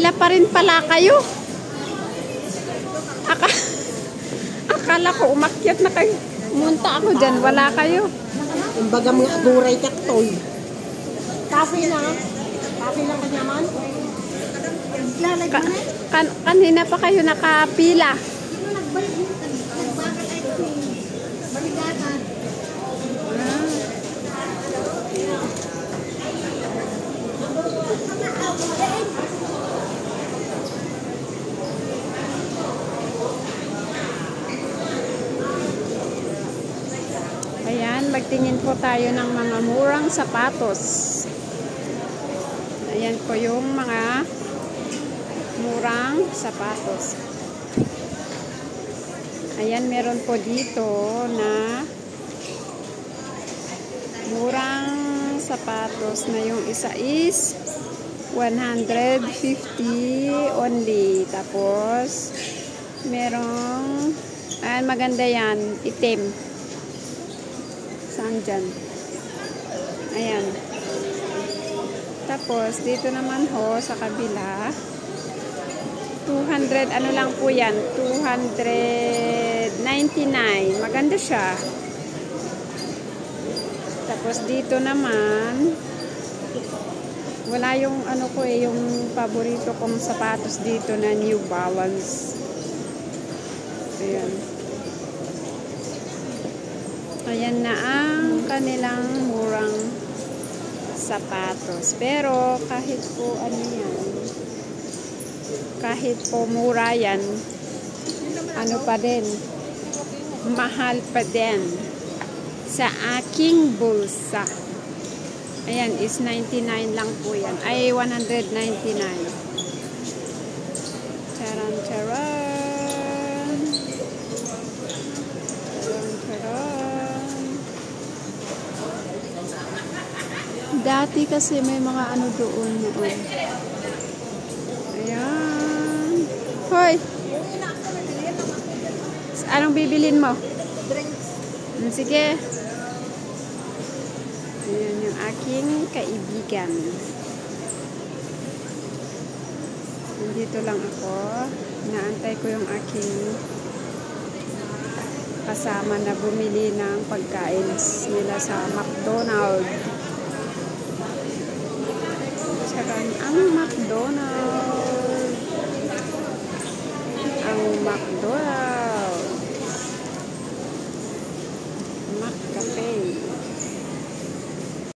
Nakapila pa rin pala kayo. Akala ko umakyat na kayo. Munta ako dyan. Wala kayo. Kumbaga mga aguray kaktoy. Kafe na. Kafe lang kanyaman. Kanina pa kayo nakapila. Ayan, magtingin po tayo ng mga murang sapatos. Ayan po yung mga murang sapatos. Ayan, meron po dito na murang sapatos na yung isa is 150 only. Tapos merong maganda yan, itim. Saan dyan? Ayan. Tapos dito naman ho sa kabila 200, ano lang po yan, 299. Maganda siya. Tapos dito naman wala yung ano ko yung paborito kong sapatos dito na New Balance. Ayan. Ayan na ang kanilang murang sapatos. Pero kahit po ano yan, kahit po mura yan, ano pa din, mahal pa din sa aking bulsa. Ayan, is 99 lang po yan. Ay, 199. Charan, charan. Charan, charan. Dati kasi may mga ano doon. Ayan. Hoy! Anong bibilin mo? Sige. Ayan yung aking kaibigan. Nandito lang ako. Inaantay ko yung aking kasama na bumili ng pagkain nila sa McDonald's. Charan ang McDonald's.